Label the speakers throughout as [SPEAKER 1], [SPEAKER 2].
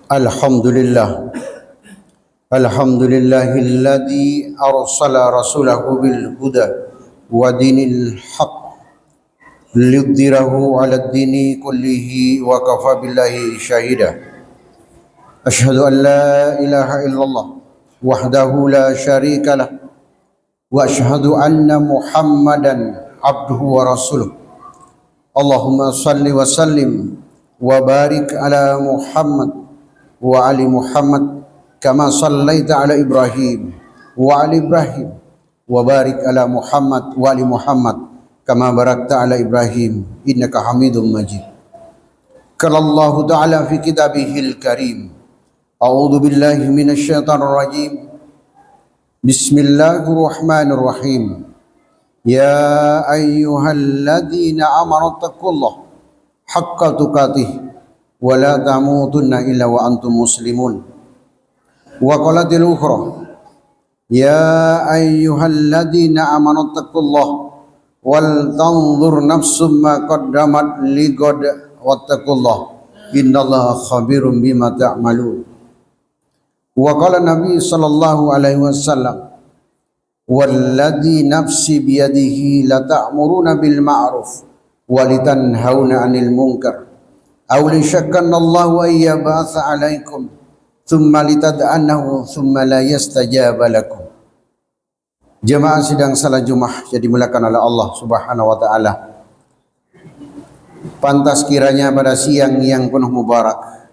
[SPEAKER 1] Alhamdulillah. Alhamdulillahilladzi arsala rasulahu bil huda wa dinil haq liyudhhirahu 'alad dini kullihi wa kafa billahi syahida. Asyhadu an la ilaha illallah wahdahu la syarika lah wa asyhadu anna Muhammadan abduhu wa rasuluh. Allahumma salli wa sallim wa barik ala Muhammad wa ali Muhammad kama sallaita ala Ibrahim wa ali Ibrahim wa barik ala Muhammad wa ali Muhammad kama barakta ala Ibrahim innaka Hamidum Majid. Qala Allah ta'ala fi kitabihil karim. A'udzu billahi minasyaitonir rajim. Bismillahirrahmanirrahim. Ya ayyuhalladzina amanu taqullaha haqqa tuqatih wa la tamutunna illa wa antum muslimun. Wa qalatil ukhra ya ayyuhalladzina amanu taqullaha wal tanzur nafsum ma qaddamat lighad wattaqullaha innallaha khabirum bima ta'malun. Wa qala nabi sallallahu alaihi wasallam walladzi nafsi biyadihi la ta'muruna bil ma'ruf wa litanhauna 'anil munkar aw li syakkanna Allahu ay yab'atsa 'alaikum thumma litad'annahu thumma la yastajaba lakum. Jemaah sidang salat Jumat yang dimuliakan oleh Allah Subhanahu wa taala. Pantas kiranya pada siang yang penuh mubarak,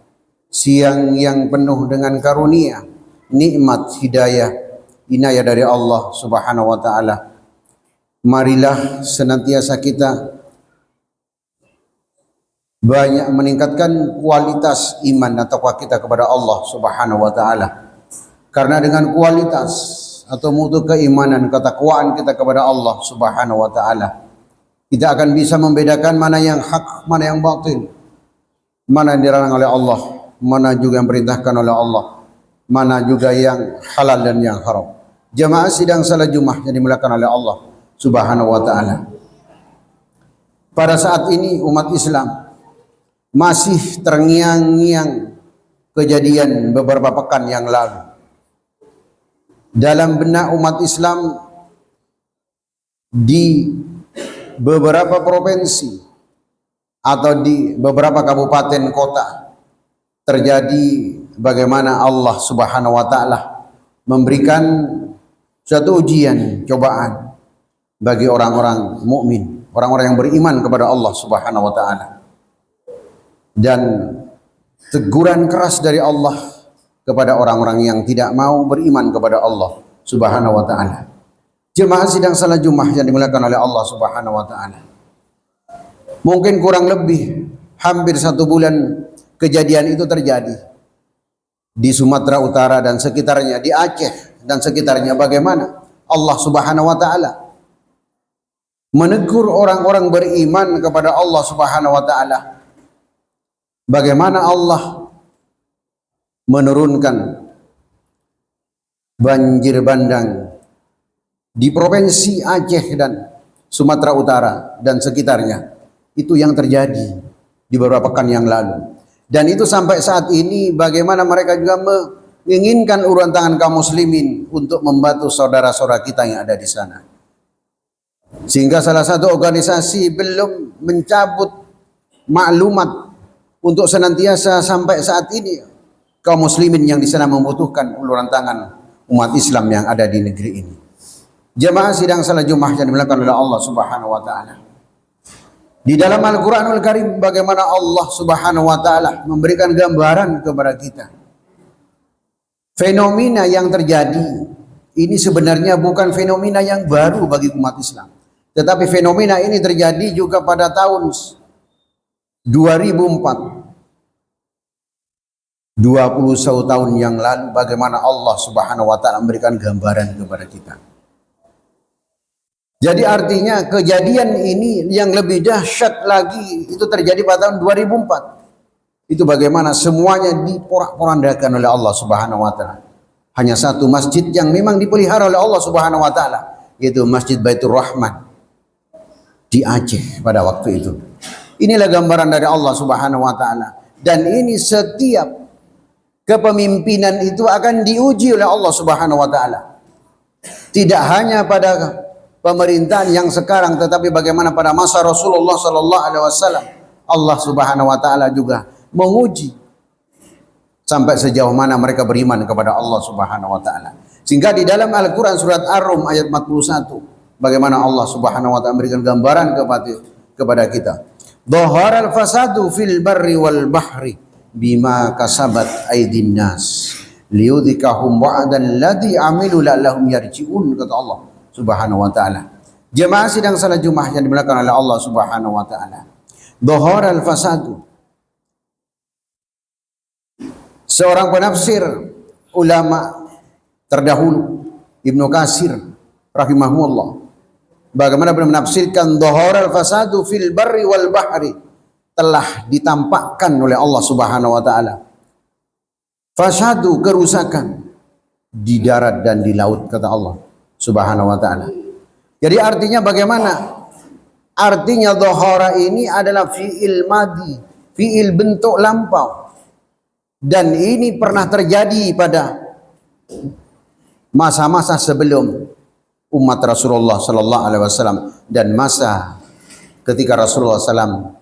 [SPEAKER 1] siang yang penuh dengan karunia, nikmat, hidayah, inayah dari Allah Subhanahu wa taala, marilah senantiasa kita banyak meningkatkan kualitas iman dan takwa kita kepada Allah Subhanahu wa taala. Karena dengan kualitas atau mutu keimanan, ketakwaan kita kepada Allah Subhanahu wa taala, kita akan bisa membedakan mana yang hak, mana yang batil, mana yang dilarang oleh Allah, mana juga yang perintahkan oleh Allah, mana juga yang halal dan yang haram. Jemaah sidang salat Jumat yang dimuliakan oleh Allah Subhanahu wa taala. Pada saat ini umat Islam masih terngiang-ngiang kejadian beberapa pekan yang lalu. Dalam benak umat Islam di beberapa provinsi atau di beberapa kabupaten kota terjadi bagaimana Allah Subhanahu wa taala memberikan suatu ujian, cobaan bagi orang-orang mukmin, orang-orang yang beriman kepada Allah Subhanahu wa taala. Dan teguran keras dari Allah kepada orang-orang yang tidak mau beriman kepada Allah Subhanahu wa taala. Jemaah sidang salat Jumat yang dimuliakan oleh Allah Subhanahu wa taala. Mungkin kurang lebih hampir 1 bulan kejadian itu terjadi di Sumatera Utara dan sekitarnya, di Aceh dan sekitarnya. Bagaimana Allah Subhanahu wa taala menegur orang-orang beriman kepada Allah Subhanahu wa taala. Bagaimana Allah menurunkan banjir bandang di provinsi Aceh dan Sumatera Utara dan sekitarnya. Itu yang terjadi di beberapa pekan yang lalu. Dan itu sampai saat ini bagaimana mereka juga menginginkan uluran tangan kaum muslimin untuk membantu saudara-saudara kita yang ada di sana. Sehingga salah satu organisasi belum mencabut maklumat untuk senantiasa sampai saat ini kaum muslimin yang di sana membutuhkan uluran tangan umat Islam yang ada di negeri ini. Jemaah sidang salat Jumat yang dimuliakan oleh Allah Subhanahu wa taala. Di dalam Al-Qur'anul Karim bagaimana Allah Subhanahu wa taala memberikan gambaran kepada kita. Fenomena yang terjadi ini sebenarnya bukan fenomena yang baru bagi umat Islam. Tetapi fenomena ini terjadi juga pada tahun 2004, 21 tahun yang lalu, bagaimana Allah Subhanahu wa taala memberikan gambaran kepada kita. Jadi artinya kejadian ini yang lebih dahsyat lagi itu terjadi pada tahun 2004. Itu bagaimana semuanya diporak-porandakan oleh Allah Subhanahu wa taala. Hanya satu masjid yang memang dipelihara oleh Allah Subhanahu wa taala, yaitu Masjid Baitur Rahman di Aceh pada waktu itu. Inilah gambaran dari Allah Subhanahu wa taala. Dan ini setiap kepemimpinan itu akan diuji oleh Allah Subhanahu wa taala. Tidak hanya pada pemerintahan yang sekarang, tetapi bagaimana pada masa Rasulullah sallallahu alaihi wasallam Allah Subhanahu wa taala juga menguji sampai sejauh mana mereka beriman kepada Allah Subhanahu wa taala. Sehingga di dalam Al-Qur'an surat Ar-Rum ayat 41 bagaimana Allah Subhanahu wa taala memberikan gambaran kepada kita. Dhaharal fasadu fil barri wal bahri bima kasabat aydin nas liyudhikahum ba'dal ladzi amilu la'allahum yarji'un, kata Allah Subhanahu wa taala. Jemaah sidang salat Jumat yang dimuliakan oleh Allah Subhanahu wa taala. Dhaharal fasadu. Seorang penafsir ulama terdahulu Ibnu Katsir rahimahullah bagaimana beliau menafsirkan dhaharal fasadu fil barri wal bahri, telah ditampakkan oleh Allah Subhanahu wa taala fasadu, kerusakan di darat dan di laut, kata Allah Subhanahu wa taala. Jadi artinya bagaimana? Artinya dhahara ini adalah fi'il madi, fi'il bentuk lampau. Dan ini pernah terjadi pada masa-masa sebelum umat Rasulullah sallallahu alaihi wasallam dan masa ketika Rasulullah SAW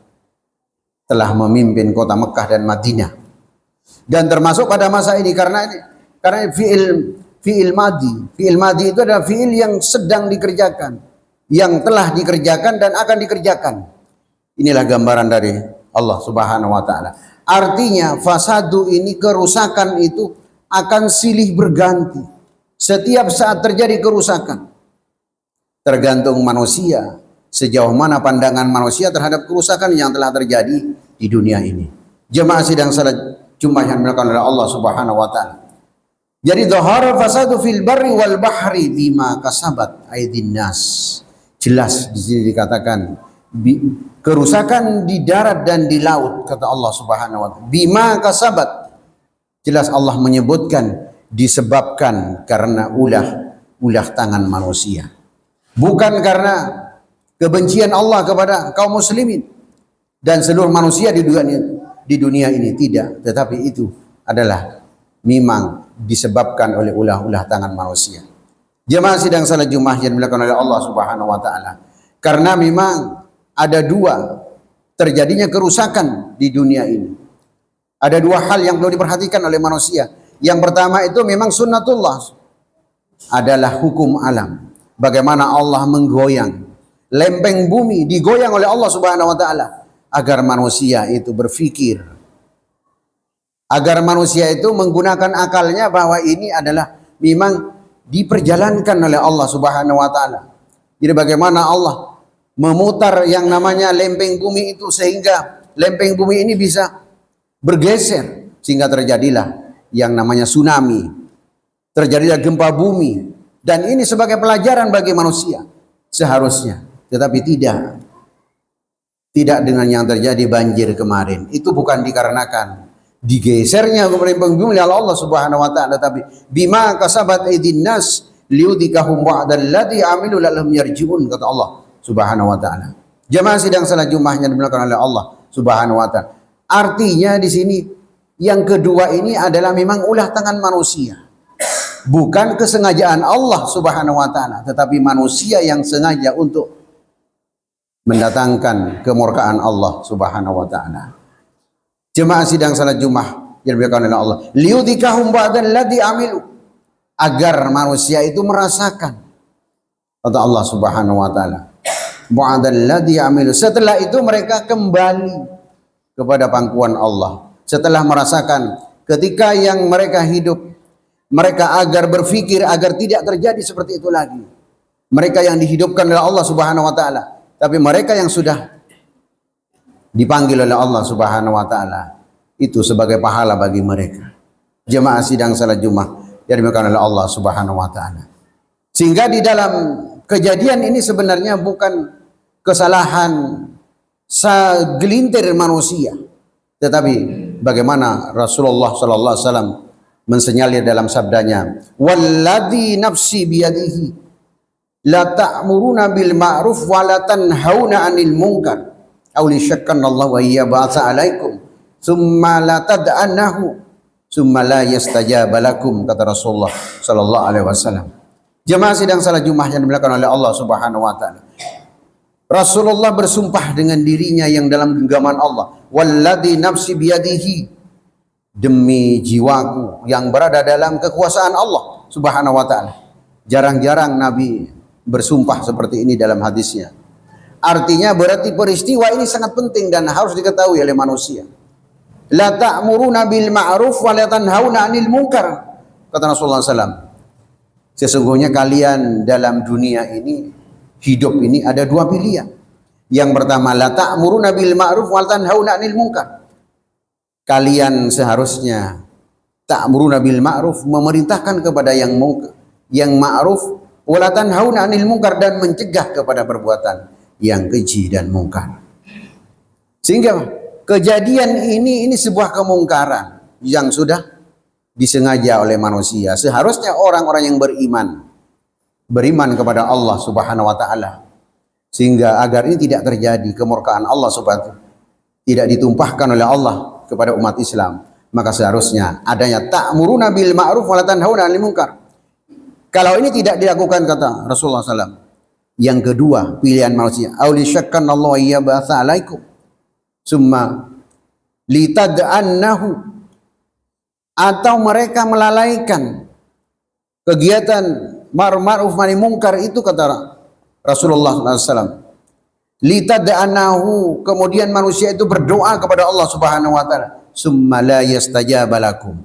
[SPEAKER 1] telah memimpin kota Mekah dan Madinah. Dan termasuk pada masa ini karena fi'il madi itu adalah fi'il yang sedang dikerjakan, yang telah dikerjakan dan akan dikerjakan. Inilah gambaran dari Allah Subhanahu wa taala. Artinya fasadu ini, kerusakan itu akan silih berganti. Setiap saat terjadi kerusakan. Tergantung manusia sejauh mana pandangan manusia terhadap kerusakan yang telah terjadi di dunia ini. Jemaah sidang salat Jumat yang dimuliakan oleh Allah Subhanahu wa taala. Jadi dhahara fasadu fil barri wal bahri bima kasabat aydin nas. Jelas di sini dikatakan kerusakan di darat dan di laut, kata Allah Subhanahu wa taala. Bima kasabat. Jelas Allah menyebutkan disebabkan karena ulah tangan manusia. Bukan karena kebencian Allah kepada kaum muslimin dan seluruh manusia di dunia ini, tidak, tetapi itu adalah memang disebabkan oleh ulah tangan manusia. Jemaah sidang salat Jumat yang dimuliakan oleh Allah Subhanahu wa taala. Karena memang ada dua terjadinya kerusakan di dunia ini. Ada dua hal yang perlu diperhatikan oleh manusia. Yang pertama itu memang sunnatullah, adalah hukum alam. Bagaimana Allah menggoyang lempeng bumi, digoyang oleh Allah Subhanahu wa taala agar manusia itu berpikir, agar manusia itu menggunakan akalnya bahwa ini adalah memang diperjalankan oleh Allah Subhanahu wa taala. Jadi bagaimana Allah memutar yang namanya lempeng bumi itu sehingga lempeng bumi ini bisa bergeser sehingga terjadilah yang namanya tsunami, terjadilah gempa bumi, dan ini sebagai pelajaran bagi manusia seharusnya. Tetapi tidak dengan yang terjadi banjir kemarin. Itu bukan dikarenakan digesernya lempeng bumi oleh Allah Subhanahu wa taala, tapi bima kasabat aydin nas liyudhikahum ba'dal ladzi amilu la'allahum yarji'un, kata Allah Subhanahu wa taala. Jemaah sidang salat Jumat yang dimuliakan oleh Allah Subhanahu wa taala. Artinya di sini yang kedua ini adalah memang ulah tangan manusia. Bukan kesengajaan Allah Subhanahu wa taala, tetapi manusia yang sengaja untuk mendatangkan kemurkaan Allah Subhanahu wa taala. Jemaah sidang salat Jumat yang dimuliakan oleh Allah, liyudhikahum ba'dal ladzi amilu, agar manusia itu merasakan, kata Allah Subhanahu wa taala, ba'dal ladzi amilu, setelah itu mereka kembali kepada pangkuan Allah. Setelah merasakan ketika yang mereka hidup, mereka agar berpikir agar tidak terjadi seperti itu lagi. Mereka yang dihidupkan oleh Allah Subhanahu wa taala, tapi mereka yang sudah dipanggil oleh Allah Subhanahu wa taala itu sebagai pahala bagi mereka. Jemaah sidang salat Jumat yang dimuliakan oleh Allah Subhanahu wa taala. Sehingga di dalam kejadian ini sebenarnya bukan kesalahan segelintir manusia, tetapi bagaimana Rasulullah sallallahu alaihi wasallam mensinyalir dalam sabdanya, walladzi nafsi biyadihi la ta'muruna bil ma'ruf wa la tanhauna 'anil munkar aw li syakkanallahu wa yab'atsa 'alaikum thumma la tad'anahu summa la yastajaba lakum, kata Rasulullah sallallahu alaihi wasallam. Jemaah sidang salat Jumat yang dimuliakan oleh Allah Subhanahu wa taala. Rasulullah bersumpah dengan dirinya yang dalam genggaman Allah, walladzi nafsi biyadihi, demi jiwaku yang berada dalam kekuasaan Allah Subhanahu wa taala. Jarang-jarang Nabi bersumpah seperti ini dalam hadisnya. Artinya berarti peristiwa ini sangat penting dan harus diketahui oleh manusia. La ta'muruna bil ma'ruf wa la tanhauna 'anil munkar, kata Rasulullah SAW. Sesungguhnya kalian dalam dunia ini, hidup ini ada dua pilihan. Yang pertama, la ta'muruna bil ma'ruf wa la tanhauna 'anil munkar. Kalian seharusnya ta'muruna bil ma'ruf, memerintahkan kepada yang ma'ruf, wa la tanhauna 'anil munkar, dan mencegah kepada perbuatan yang keji dan mungkar. Sehingga kejadian ini sebuah kemungkaran yang sudah disengaja oleh manusia. Seharusnya orang-orang yang beriman kepada Allah Subhanahu wa taala, sehingga agar ini tidak terjadi kemurkaan Allah Subhanahu, tidak ditumpahkan oleh Allah kepada umat Islam, maka seharusnya adanya ta'muruna bil ma'ruf wa la tanhauna 'anil munkar. Kalau ini tidak dilakukan, kata Rasulullah SAW, yang kedua pilihan manusia, auli syakkan Allah ya ba'atha alaikum summa litad'annahu, atau mereka melalaikan kegiatan ma'ruf nahi munkar itu, kata Rasulullah SAW. Litad'annahu, kemudian manusia itu berdoa kepada Allah Subhanahu wa taala, summa la yastajaba lakum,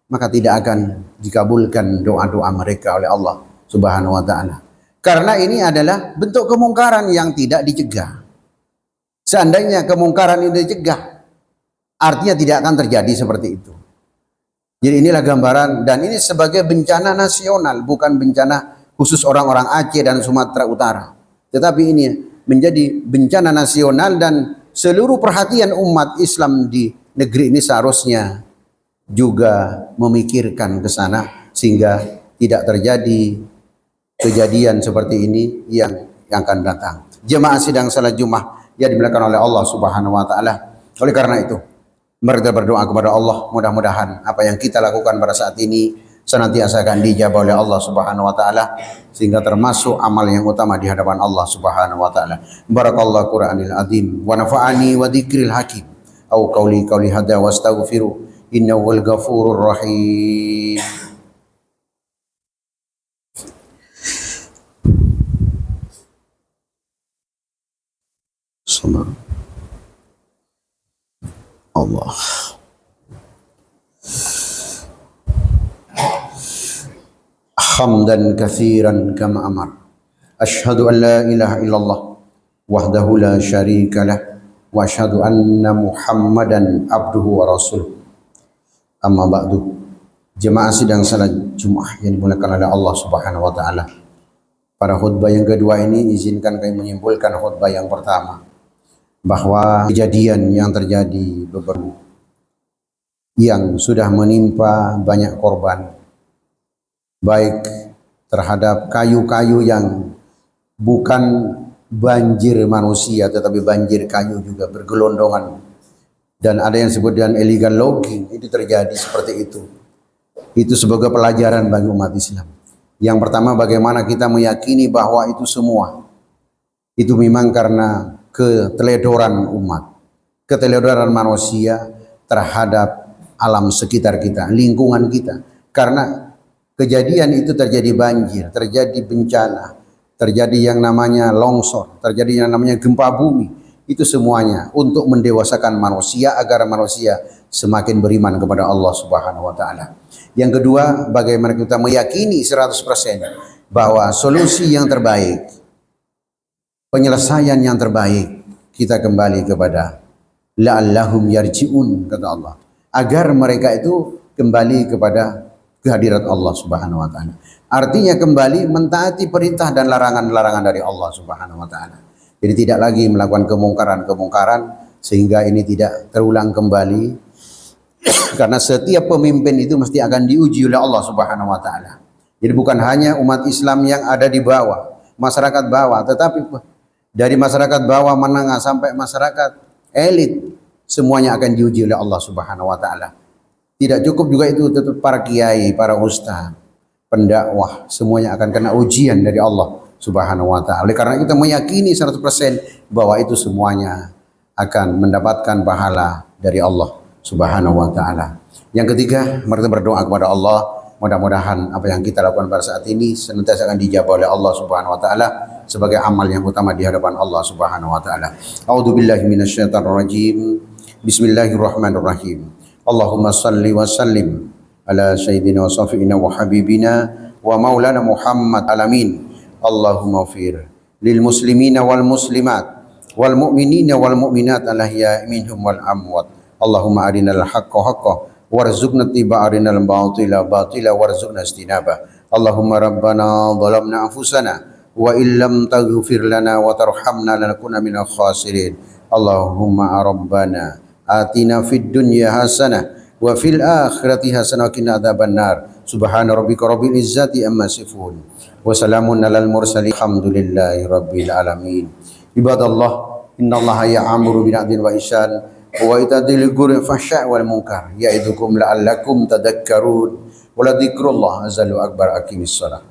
[SPEAKER 1] maka tidak akan dikabulkan doa-doa mereka oleh Allah Subhanahu wa taala. Karena ini adalah bentuk kemungkaran yang tidak dicegah. Seandainya kemungkaran ini dicegah, artinya tidak akan terjadi seperti itu. Jadi inilah gambaran, dan ini sebagai bencana nasional, bukan bencana khusus orang-orang Aceh dan Sumatera Utara. Tetapi ini menjadi bencana nasional, dan seluruh perhatian umat Islam di negeri ini seharusnya juga memikirkan ke sana, sehingga tidak terjadi kejadian seperti ini yang akan datang. Jemaah sidang salat Jumat yang dimuliakan oleh Allah Subhanahu wa taala. Oleh karena itu, mari kita berdoa kepada Allah, mudah-mudahan apa yang kita lakukan pada saat ini senantiasa akan dijabah oleh Allah Subhanahu wa taala, sehingga termasuk amal yang utama di hadapan Allah Subhanahu wa taala. Barakallahu Qur'anil azim wa nafa'ani wa dzikril hakim. Au qauli hadza wastaghfiru innahu wal ghafurur rahim. Allah. Hamdan katsiran kama amar. Asyhadu an la ilaha illallah wahdahu la syarika lah, wa asyhadu anna Muhammadan abduhu wa rasuluh. Amma ba'du. Jemaah sidang salat Jumat yang dimuliakan oleh Allah Subhanahu wa taala. Pada khutbah yang kedua ini izinkan kami menyimpulkan khutbah yang pertama, bahwa kejadian yang terjadi beberapa yang sudah menimpa banyak korban, baik terhadap kayu-kayu yang bukan banjir manusia tetapi banjir kayu juga bergelondongan, dan ada yang disebut dengan illegal logging, itu terjadi seperti itu. Itu sebagai pelajaran bagi umat Islam. Yang pertama, bagaimana kita meyakini bahwa itu semua itu memang karena keteledoran umat, keteledoran manusia terhadap alam sekitar kita, lingkungan kita. Karena kejadian itu terjadi banjir, terjadi bencana, terjadi yang namanya longsor, terjadi yang namanya gempa bumi. Itu semuanya untuk mendewasakan manusia agar manusia semakin beriman kepada Allah Subhanahu wa taala. Yang kedua, bagaimana kita meyakini 100% bahwa solusi yang terbaik, penyelesaian yang terbaik, kita kembali kepada la'allahum yarji'un, kata Allah, agar mereka itu kembali kepada kehadirat Allah Subhanahu wa taala. Artinya kembali mentaati perintah dan larangan-larangan dari Allah Subhanahu wa taala. Jadi tidak lagi melakukan kemungkaran-kemungkaran, sehingga ini tidak terulang kembali. Karena setiap pemimpin itu mesti akan diuji oleh Allah Subhanahu wa taala. Jadi bukan hanya umat Islam yang ada di bawah, masyarakat bawah, tetapi dari masyarakat bawah menengah sampai masyarakat elit, semuanya akan diuji oleh Allah Subhanahu wa taala. Tidak cukup juga itu, tetap para kiai, para ustaz, pendakwah, semuanya akan kena ujian dari Allah Subhanahu wa taala. Oleh karena kita meyakini 100% bahwa itu semuanya akan mendapatkan pahala dari Allah Subhanahu wa taala. Yang ketiga, mari kita berdoa kepada Allah, mudah-mudahan apa yang kita lakukan pada saat ini senantiasa akan dijawab oleh Allah Subhanahu wa taala sebagai amal yang utama di hadapan Allah Subhanahu wa taala. A'udzubillahi minasyaitonir rajim. Bismillahirrahmanirrahim. Allahumma salli wa sallim ala sayyidina wa safiina wa habibina wa maulana Muhammad alamin. Allahumma fir lil muslimina wal muslimat wal mu'minina wal mu'minat al ahya'i minhum wal amwat. Allahumma arinal haqqa haqqan warzuqna ittiba'a, arinal batila batila warzuqna istinaba. Allahumma rabbana zalamna anfusana wa illam taghfir lana wa tarhamna lanakunanna minal khasirin. Allahumma rabbana atina fid dunya hasanah wa fil akhirati hasanah wa qina adzabannar. Subhana rabbika rabbil izzati amma yasifun wa salamun alal mursalin alhamdulillahi rabbil alamin. Ibadallah, innallaha ya'muru bil 'adli wa ihsan wa ita'i dzil qurbi fahsya'i wal munkar ya'idukum la'allakum tadhakkarun wa la dzikrullah azza wa akbar. Aqimis shalah.